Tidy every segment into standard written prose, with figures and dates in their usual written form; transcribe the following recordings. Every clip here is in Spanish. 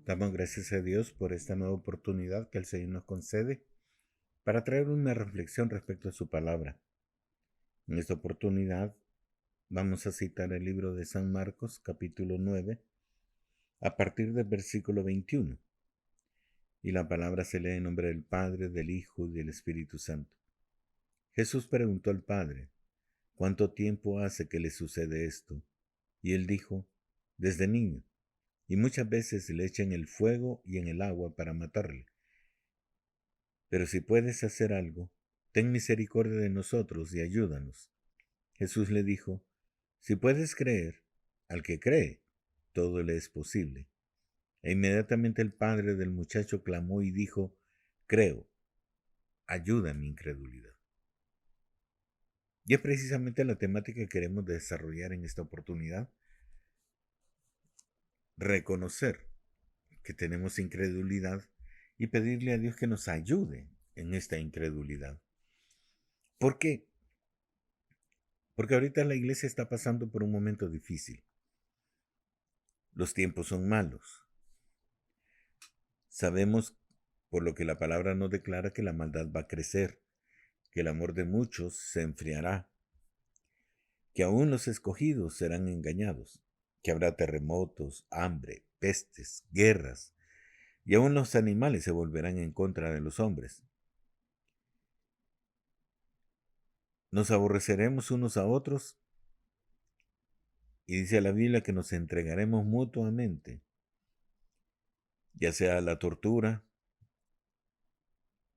Damos gracias a Dios por esta nueva oportunidad que el Señor nos concede para traer una reflexión respecto a su palabra. En esta oportunidad vamos a citar el libro de San Marcos, capítulo 9, a partir del versículo 21. Y la palabra se lee en nombre del Padre, del Hijo y del Espíritu Santo. Jesús preguntó al Padre: ¿cuánto tiempo hace que le sucede esto? Y él dijo: desde niño, y muchas veces le echan el fuego y en el agua para matarle. Pero si puedes hacer algo, ten misericordia de nosotros y ayúdanos. Jesús le dijo: si puedes creer, al que cree, todo le es posible. E inmediatamente el padre del muchacho clamó y dijo: creo, ayuda a mi incredulidad. Y es precisamente la temática que queremos desarrollar en esta oportunidad. Reconocer que tenemos incredulidad y pedirle a Dios que nos ayude en esta incredulidad. ¿Por qué? Porque ahorita la iglesia está pasando por un momento difícil. Los tiempos son malos. Sabemos, por lo que la palabra nos declara, que la maldad va a crecer, que el amor de muchos se enfriará, que aún los escogidos serán engañados, que habrá terremotos, hambre, pestes, guerras, y aún los animales se volverán en contra de los hombres. Nos aborreceremos unos a otros, y dice la Biblia que nos entregaremos mutuamente, ya sea la tortura,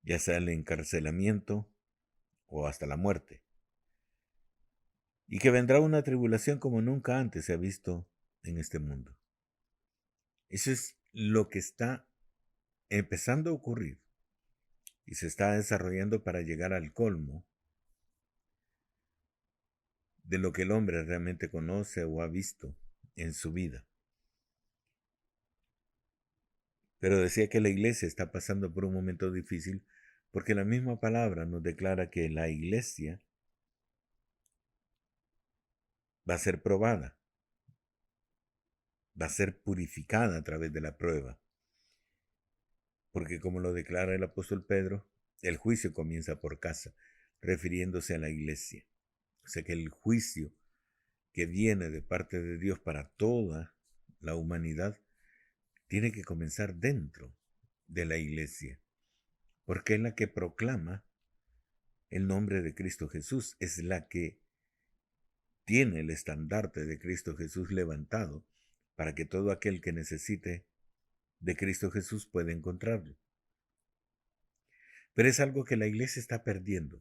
ya sea el encarcelamiento o hasta la muerte. Y que vendrá una tribulación como nunca antes se ha visto en este mundo. Eso es lo que está empezando a ocurrir y se está desarrollando para llegar al colmo de lo que el hombre realmente conoce o ha visto en su vida. Pero decía que la iglesia está pasando por un momento difícil porque la misma palabra nos declara que la iglesia va a ser probada, va a ser purificada a través de la prueba. Porque como lo declara el apóstol Pedro, el juicio comienza por casa, refiriéndose a la iglesia. O sea que el juicio que viene de parte de Dios para toda la humanidad tiene que comenzar dentro de la iglesia, porque es la que proclama el nombre de Cristo Jesús, es la que tiene el estandarte de Cristo Jesús levantado para que todo aquel que necesite de Cristo Jesús pueda encontrarlo. Pero es algo que la iglesia está perdiendo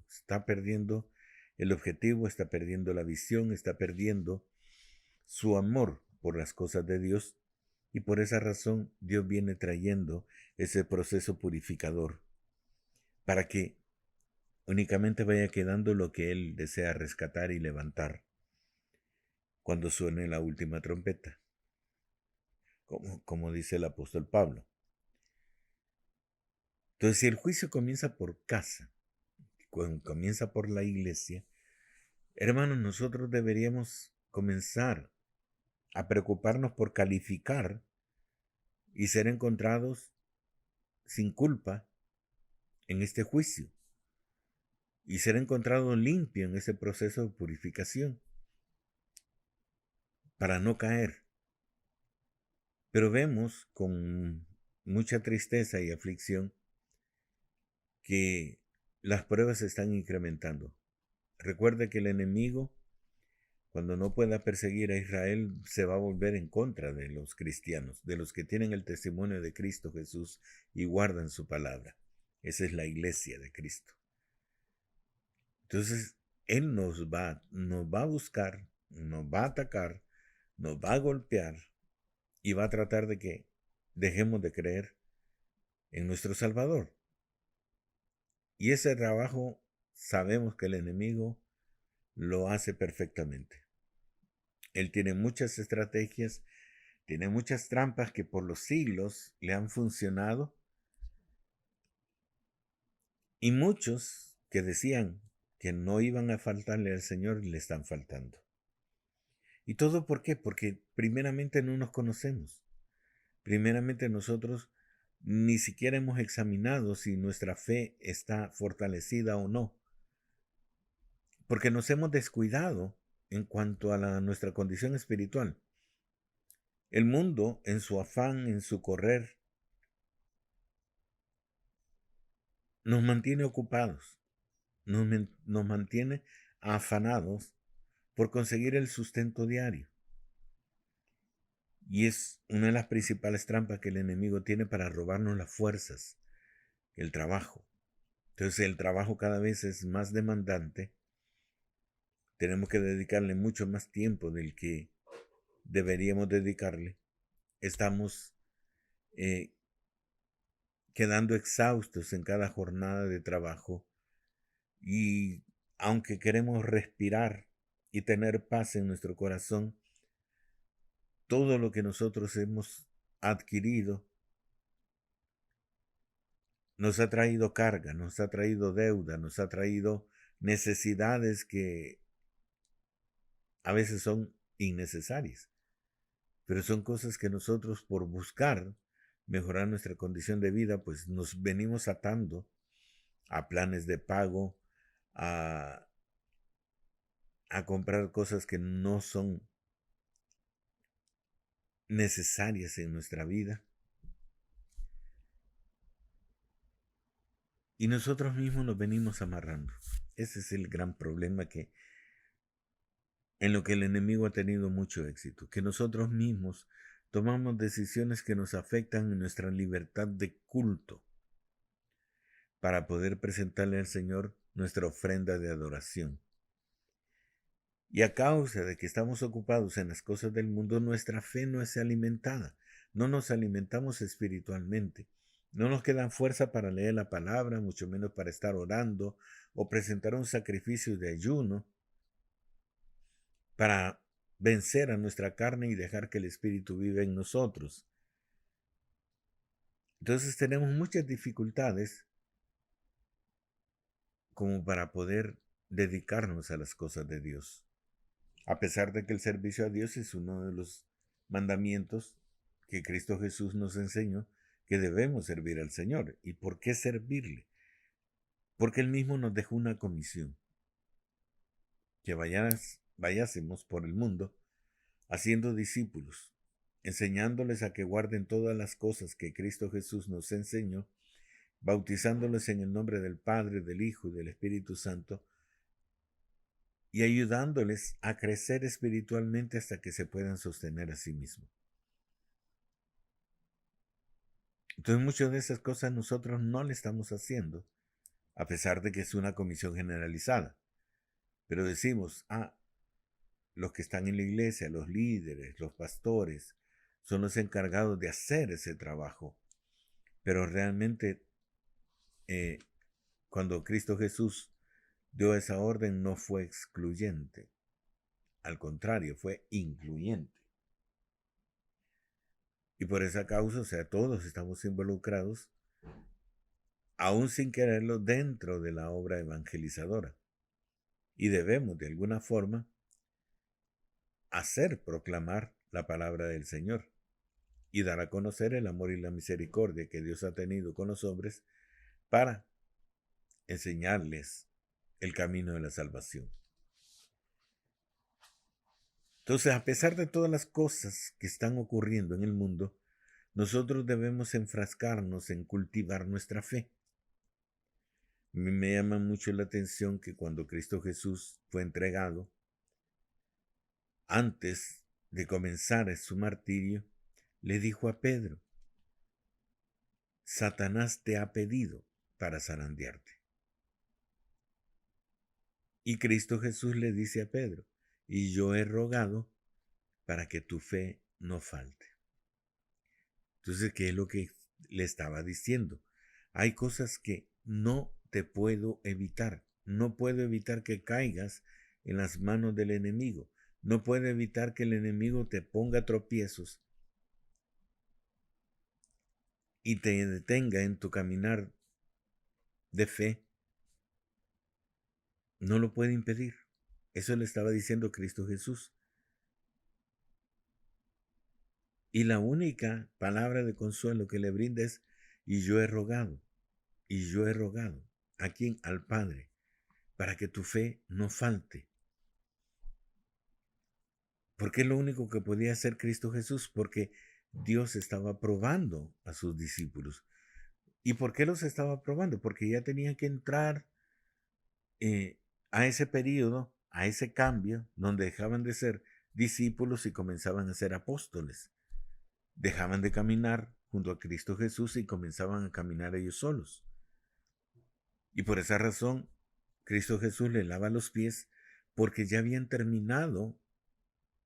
el objetivo, está perdiendo la visión, está perdiendo su amor por las cosas de Dios, y por esa razón Dios viene trayendo ese proceso purificador para que únicamente vaya quedando lo que Él desea rescatar y levantar cuando suene la última trompeta, como dice el apóstol Pablo. Entonces, si el juicio comienza por casa, comienza por la iglesia, hermanos, nosotros deberíamos comenzar a preocuparnos por calificar y ser encontrados sin culpa en este juicio y ser encontrado limpio en ese proceso de purificación para no caer. Pero vemos con mucha tristeza y aflicción que las pruebas se están incrementando. Recuerde que el enemigo, cuando no pueda perseguir a Israel, se va a volver en contra de los cristianos, de los que tienen el testimonio de Cristo Jesús y guardan su palabra. Esa es la iglesia de Cristo. Entonces, Él nos va a buscar, nos va a atacar, nos va a golpear y va a tratar de que dejemos de creer en nuestro Salvador. Y ese trabajo sabemos que el enemigo lo hace perfectamente. Él tiene muchas estrategias, tiene muchas trampas que por los siglos le han funcionado, y muchos que decían que no iban a faltarle al Señor le están faltando. ¿Y todo por qué? Porque primeramente no nos conocemos. primeramente nosotros ni siquiera hemos examinado si nuestra fe está fortalecida o no, porque nos hemos descuidado en cuanto a nuestra condición espiritual. El mundo, en su afán, en su correr, nos mantiene ocupados, nos mantiene afanados por conseguir el sustento diario. Y es una de las principales trampas que el enemigo tiene para robarnos las fuerzas, el trabajo. Entonces el trabajo cada vez es más demandante. Tenemos que dedicarle mucho más tiempo del que deberíamos dedicarle. Estamos quedando exhaustos en cada jornada de trabajo. Y aunque queremos respirar y tener paz en nuestro corazón, todo lo que nosotros hemos adquirido nos ha traído carga, nos ha traído deuda, nos ha traído necesidades que a veces son innecesarias, pero son cosas que nosotros, por buscar mejorar nuestra condición de vida, pues nos venimos atando a planes de pago, a comprar cosas que no son necesarias en nuestra vida. Y nosotros mismos nos venimos amarrando. Ese es el gran problema en lo que el enemigo ha tenido mucho éxito, que nosotros mismos tomamos decisiones que nos afectan en nuestra libertad de culto para poder presentarle al Señor nuestra ofrenda de adoración. Y a causa de que estamos ocupados en las cosas del mundo, nuestra fe no es alimentada. No nos alimentamos espiritualmente. No nos queda fuerza para leer la palabra, mucho menos para estar orando o presentar un sacrificio de ayuno para vencer a nuestra carne y dejar que el Espíritu viva en nosotros. Entonces tenemos muchas dificultades como para poder dedicarnos a las cosas de Dios. A pesar de que el servicio a Dios es uno de los mandamientos que Cristo Jesús nos enseñó, que debemos servir al Señor. ¿Y por qué servirle? Porque Él mismo nos dejó una comisión, que vayásemos por el mundo haciendo discípulos, enseñándoles a que guarden todas las cosas que Cristo Jesús nos enseñó, bautizándoles en el nombre del Padre, del Hijo y del Espíritu Santo, y ayudándoles a crecer espiritualmente hasta que se puedan sostener a sí mismos. Entonces muchas de esas cosas nosotros no le estamos haciendo, a pesar de que es una comisión generalizada. Pero decimos, los que están en la iglesia, los líderes, los pastores, son los encargados de hacer ese trabajo. Pero realmente, cuando Cristo Jesús dio esa orden, no fue excluyente. Al contrario, fue incluyente. Y por esa causa, todos estamos involucrados, aún sin quererlo, dentro de la obra evangelizadora. Y debemos, de alguna forma, proclamar la palabra del Señor y dar a conocer el amor y la misericordia que Dios ha tenido con los hombres para enseñarles el camino de la salvación. Entonces, a pesar de todas las cosas que están ocurriendo en el mundo, nosotros debemos enfrascarnos en cultivar nuestra fe. A mí me llama mucho la atención que cuando Cristo Jesús fue entregado, antes de comenzar su martirio, le dijo a Pedro: Satanás te ha pedido para zarandearte. Y Cristo Jesús le dice a Pedro: y yo he rogado para que tu fe no falte. Entonces, ¿qué es lo que le estaba diciendo? Hay cosas que no te puedo evitar. No puedo evitar que caigas en las manos del enemigo. No puedo evitar que el enemigo te ponga tropiezos y te detenga en tu caminar de fe. No lo puede impedir. Eso le estaba diciendo Cristo Jesús. Y la única palabra de consuelo que le brinda es, y yo he rogado, y yo he rogado. ¿A quién? Al Padre, para que tu fe no falte. Porque es lo único que podía hacer Cristo Jesús, porque Dios estaba probando a sus discípulos. ¿Y por qué los estaba probando? Porque ya tenían que entrar a ese periodo, a ese cambio, donde dejaban de ser discípulos y comenzaban a ser apóstoles. Dejaban de caminar junto a Cristo Jesús y comenzaban a caminar ellos solos. Y por esa razón, Cristo Jesús le lava los pies porque ya habían terminado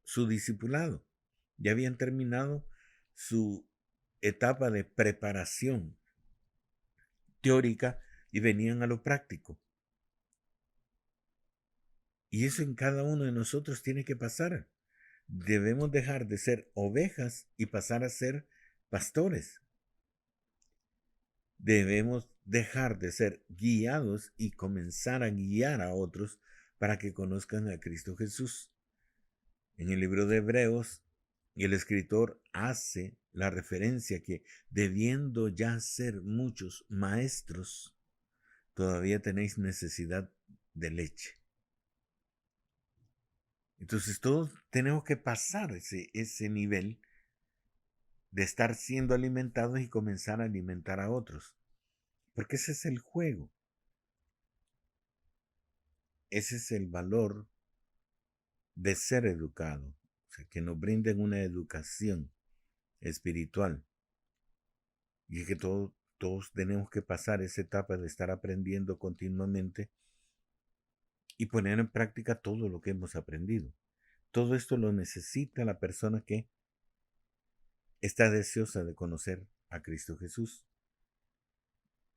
su discipulado, ya habían terminado su etapa de preparación teórica y venían a lo práctico. Y eso en cada uno de nosotros tiene que pasar. Debemos dejar de ser ovejas y pasar a ser pastores. Debemos dejar de ser guiados y comenzar a guiar a otros para que conozcan a Cristo Jesús. En el libro de Hebreos, el escritor hace la referencia que debiendo ya ser muchos maestros, todavía tenéis necesidad de leche. Entonces todos tenemos que pasar ese nivel de estar siendo alimentados y comenzar a alimentar a otros. Porque ese es el juego. Ese es el valor de ser educado. O sea, que nos brinden una educación espiritual. Y es que todos tenemos que pasar esa etapa de estar aprendiendo continuamente y poner en práctica todo lo que hemos aprendido. Todo esto lo necesita la persona que está deseosa de conocer a Cristo Jesús.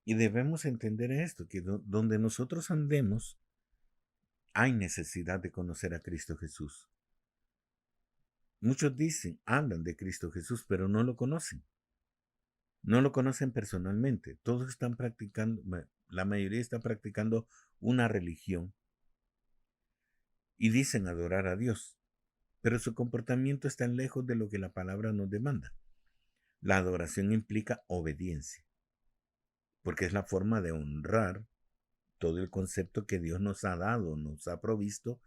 Y debemos entender esto, que donde nosotros andemos, hay necesidad de conocer a Cristo Jesús. Muchos dicen, hablan de Cristo Jesús, pero no lo conocen. No lo conocen personalmente. Todos están practicando, la mayoría está practicando una religión y dicen adorar a Dios, pero su comportamiento está lejos de lo que la palabra nos demanda. La adoración implica obediencia, porque es la forma de honrar todo el concepto que Dios nos ha dado, nos ha provisto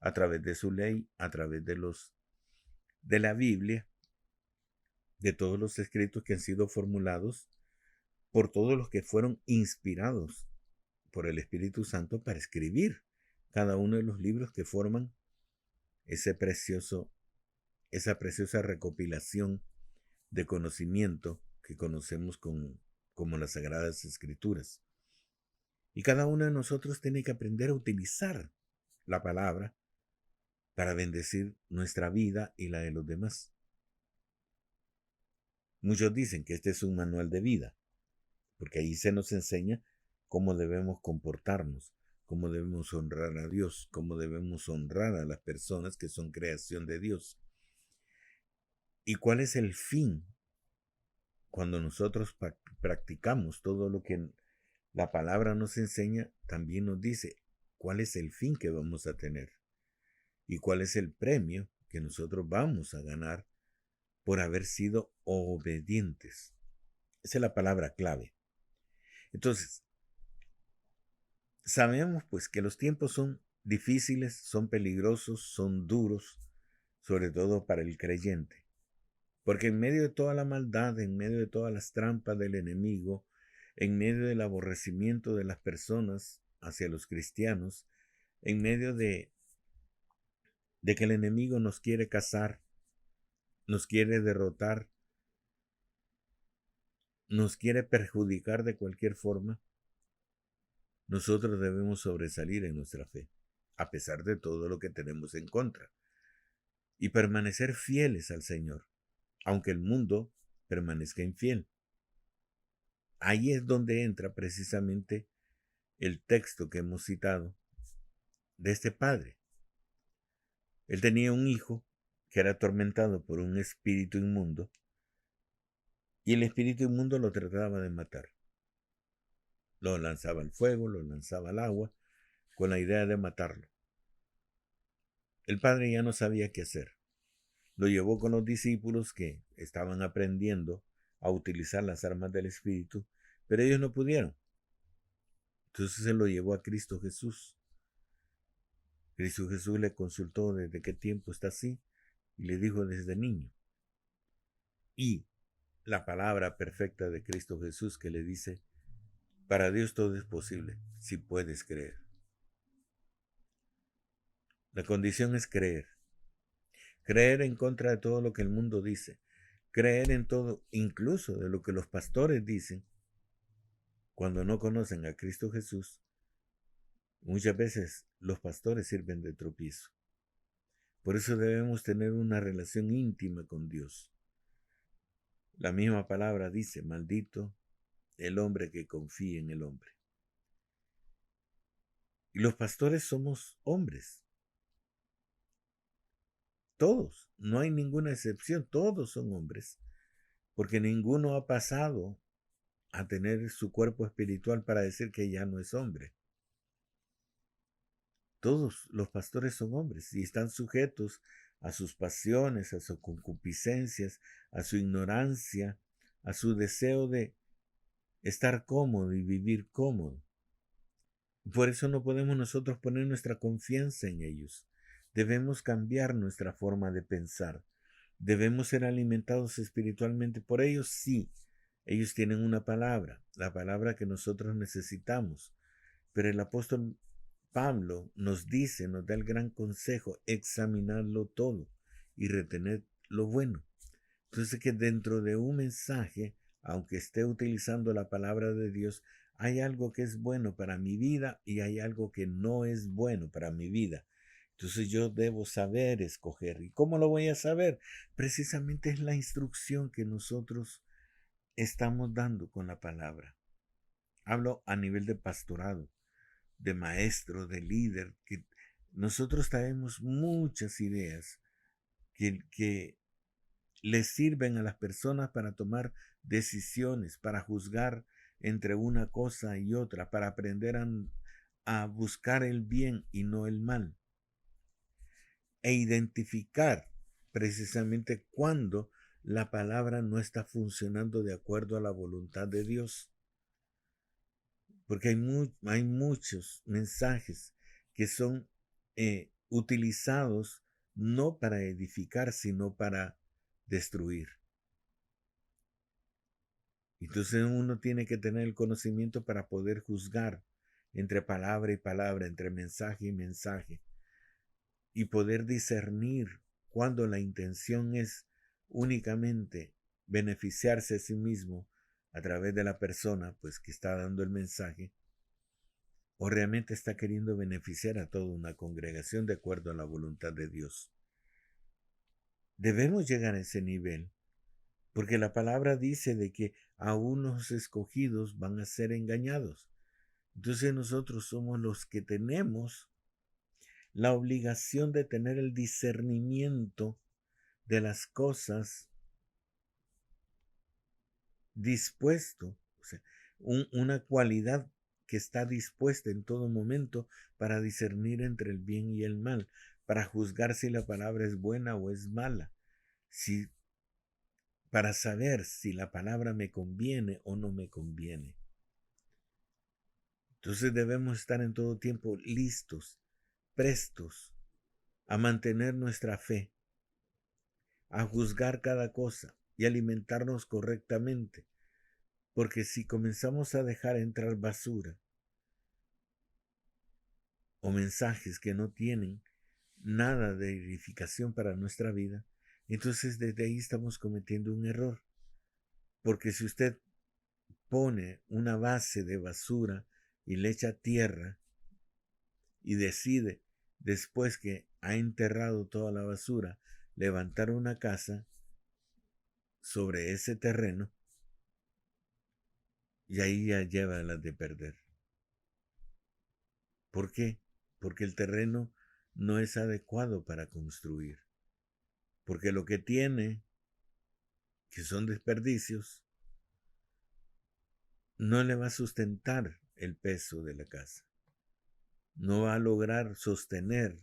a través de su ley, a través de la Biblia, de todos los escritos que han sido formulados por todos los que fueron inspirados por el Espíritu Santo para escribir cada uno de los libros que forman esa preciosa recopilación de conocimiento que conocemos como las Sagradas Escrituras. Y cada uno de nosotros tiene que aprender a utilizar la palabra para bendecir nuestra vida y la de los demás. Muchos dicen que este es un manual de vida, porque ahí se nos enseña cómo debemos comportarnos, cómo debemos honrar a Dios, cómo debemos honrar a las personas que son creación de Dios. ¿Y cuál es el fin? Cuando nosotros practicamos todo lo que la palabra nos enseña, también nos dice cuál es el fin que vamos a tener y cuál es el premio que nosotros vamos a ganar por haber sido obedientes. Esa es la palabra clave. Entonces, sabemos pues que los tiempos son difíciles, son peligrosos, son duros, sobre todo para el creyente. Porque en medio de toda la maldad, en medio de todas las trampas del enemigo, en medio del aborrecimiento de las personas hacia los cristianos, en medio de que el enemigo nos quiere cazar, nos quiere derrotar, nos quiere perjudicar de cualquier forma, nosotros debemos sobresalir en nuestra fe, a pesar de todo lo que tenemos en contra, y permanecer fieles al Señor, aunque el mundo permanezca infiel. Ahí es donde entra precisamente el texto que hemos citado de este padre. Él tenía un hijo que era atormentado por un espíritu inmundo y el espíritu inmundo lo trataba de matar. Lo lanzaba al fuego, lo lanzaba al agua, con la idea de matarlo. El padre ya no sabía qué hacer. Lo llevó con los discípulos que estaban aprendiendo a utilizar las armas del Espíritu, pero ellos no pudieron. Entonces se lo llevó a Cristo Jesús. Cristo Jesús le consultó desde qué tiempo está así y le dijo desde niño. Y la palabra perfecta de Cristo Jesús que le dice, para Dios todo es posible, si puedes creer. La condición es creer. Creer en contra de todo lo que el mundo dice. Creer en todo, incluso de lo que los pastores dicen, cuando no conocen a Cristo Jesús. Muchas veces los pastores sirven de tropiezo. Por eso debemos tener una relación íntima con Dios. La misma palabra dice, maldito el hombre que confía en el hombre. Y los pastores somos hombres. Todos, no hay ninguna excepción, todos son hombres. Porque ninguno ha pasado a tener su cuerpo espiritual para decir que ya no es hombre. Todos los pastores son hombres y están sujetos a sus pasiones, a sus concupiscencias, a su ignorancia, a su deseo de estar cómodo y vivir cómodo. Por eso no podemos nosotros poner nuestra confianza en ellos. Debemos cambiar nuestra forma de pensar. Debemos ser alimentados espiritualmente por ellos, sí. Ellos tienen una palabra, la palabra que nosotros necesitamos. Pero el apóstol Pablo nos dice, nos da el gran consejo, examinarlo todo y retener lo bueno. Entonces que dentro de un mensaje, aunque esté utilizando la palabra de Dios, hay algo que es bueno para mi vida y hay algo que no es bueno para mi vida. Entonces yo debo saber escoger. ¿Y cómo lo voy a saber? Precisamente es la instrucción que nosotros estamos dando con la palabra. Hablo a nivel de pastorado, de maestro, de líder, que nosotros traemos muchas ideas que les sirven a las personas para tomar decisiones, para juzgar entre una cosa y otra, para aprender a buscar el bien y no el mal, e identificar precisamente cuando la palabra no está funcionando de acuerdo a la voluntad de Dios. Porque hay muchos mensajes que son utilizados no para edificar, sino para destruir. Entonces uno tiene que tener el conocimiento para poder juzgar entre palabra y palabra, entre mensaje y mensaje, y poder discernir cuando la intención es únicamente beneficiarse a sí mismo a través de la persona pues que está dando el mensaje, o realmente está queriendo beneficiar a toda una congregación de acuerdo a la voluntad de Dios. Debemos llegar a ese nivel, porque la palabra dice de que a unos escogidos van a ser engañados. Entonces nosotros somos los que tenemos la obligación de tener el discernimiento de las cosas dispuesto, o sea, una cualidad que está dispuesta en todo momento para discernir entre el bien y el mal, para juzgar si la palabra es buena o es mala, para saber si la palabra me conviene o no me conviene. Entonces debemos estar en todo tiempo listos, prestos a mantener nuestra fe, a juzgar cada cosa y alimentarnos correctamente. Porque si comenzamos a dejar entrar basura o mensajes que no tienen nada de edificación para nuestra vida, entonces desde ahí estamos cometiendo un error. Porque si usted pone una base de basura y le echa tierra y decide, después que ha enterrado toda la basura, levantar una casa sobre ese terreno, y ahí ya lleva las de perder. ¿Por qué? Porque el terreno no es adecuado para construir. Porque lo que tiene, que son desperdicios, no le va a sustentar el peso de la casa. No va a lograr sostener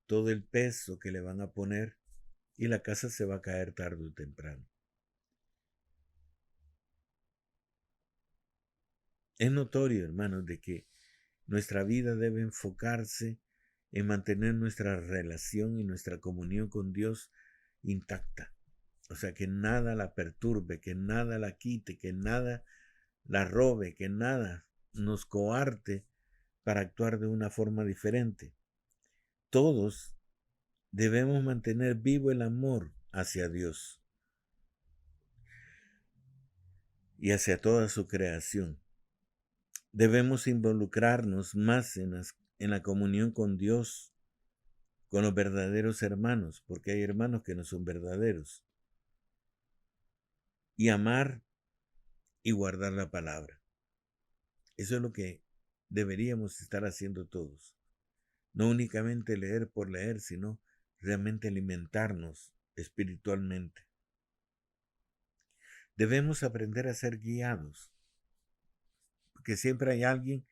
todo el peso que le van a poner y la casa se va a caer tarde o temprano. Es notorio, hermanos, de que nuestra vida debe enfocarse en mantener nuestra relación y nuestra comunión con Dios intacta. O sea, que nada la perturbe, que nada la quite, que nada la robe, que nada nos coarte para actuar de una forma diferente. Todos debemos mantener vivo el amor hacia Dios y hacia toda su creación. Debemos involucrarnos más en la comunión con Dios, con los verdaderos hermanos, porque hay hermanos que no son verdaderos. Y amar y guardar la palabra. Eso es lo que deberíamos estar haciendo todos. No únicamente leer por leer, sino realmente alimentarnos espiritualmente. Debemos aprender a ser guiados, porque siempre hay alguien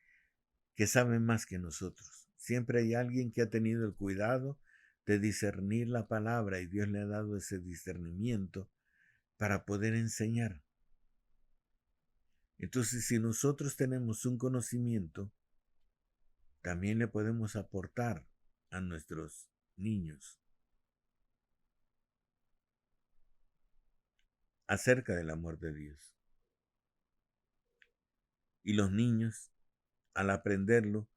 que sabe más que nosotros. Siempre hay alguien que ha tenido el cuidado de discernir la palabra y Dios le ha dado ese discernimiento para poder enseñar. Entonces, si nosotros tenemos un conocimiento, también le podemos aportar a nuestros niños acerca del amor de Dios. Y los niños, al aprenderlo,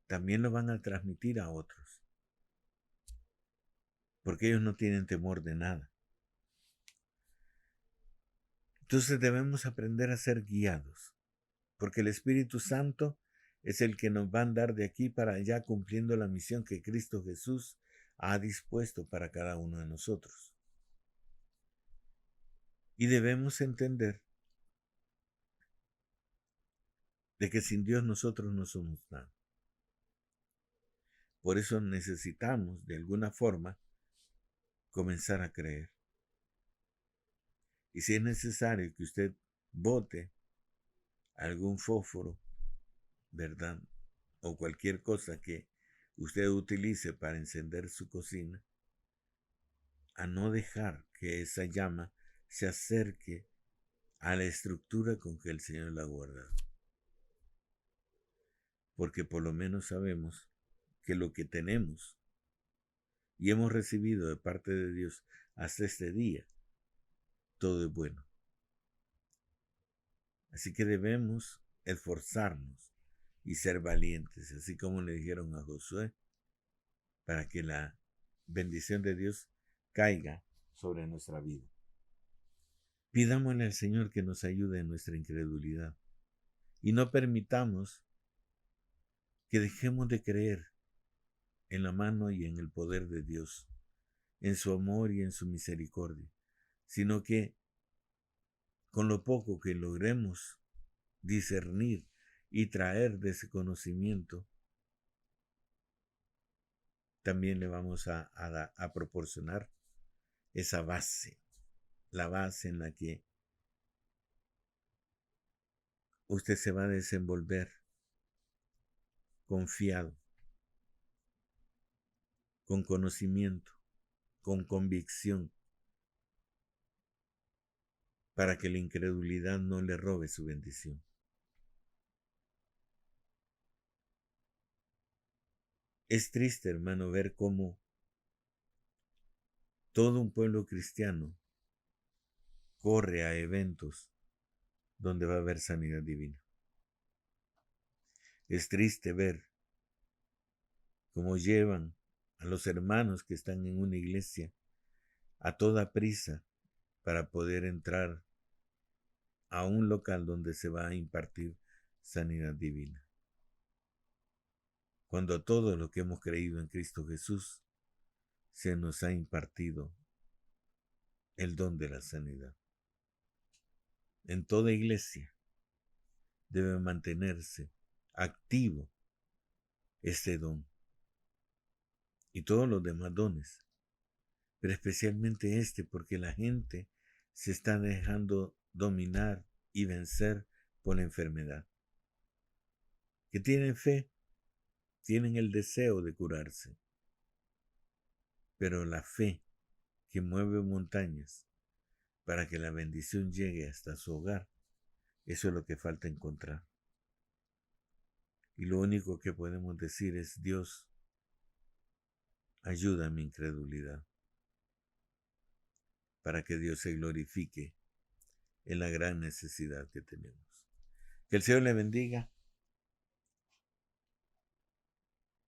también lo van a transmitir a otros, porque ellos no tienen temor de nada. Entonces debemos aprender a ser guiados, porque el Espíritu Santo es el que nos va a andar de aquí para allá cumpliendo la misión que Cristo Jesús ha dispuesto para cada uno de nosotros. Y debemos entender de que sin Dios nosotros no somos nada. Por eso necesitamos, de alguna forma, comenzar a creer. Y si es necesario que usted bote algún fósforo, ¿verdad? O cualquier cosa que usted utilice para encender su cocina, a no dejar que esa llama se acerque a la estructura con que el Señor la ha guardado. Porque por lo menos sabemos que lo que tenemos y hemos recibido de parte de Dios hasta este día, todo es bueno. Así que debemos esforzarnos y ser valientes, así como le dijeron a Josué, para que la bendición de Dios caiga sobre nuestra vida. Pidámosle al Señor que nos ayude en nuestra incredulidad y no permitamos que dejemos de creer en la mano y en el poder de Dios, en su amor y en su misericordia, sino que con lo poco que logremos discernir y traer de ese conocimiento, también le vamos a proporcionar esa base, la base en la que usted se va a desenvolver confiado, con conocimiento, con convicción, para que la incredulidad no le robe su bendición. Es triste, hermano, ver cómo todo un pueblo cristiano corre a eventos donde va a haber sanidad divina. Es triste ver cómo llevan a los hermanos que están en una iglesia a toda prisa para poder entrar a un local donde se va a impartir sanidad divina. Cuando todo lo que hemos creído en Cristo Jesús se nos ha impartido el don de la sanidad. En toda iglesia debe mantenerse activo este don y todos los demás dones, pero especialmente este, porque la gente se está dejando dominar y vencer por la enfermedad. Que tienen fe, tienen el deseo de curarse, pero la fe quien mueve montañas para que la bendición llegue hasta su hogar, eso es lo que falta encontrar. Y lo único que podemos decir es: Dios, ayuda a mi incredulidad, para que Dios se glorifique en la gran necesidad que tenemos. Que el Señor le bendiga.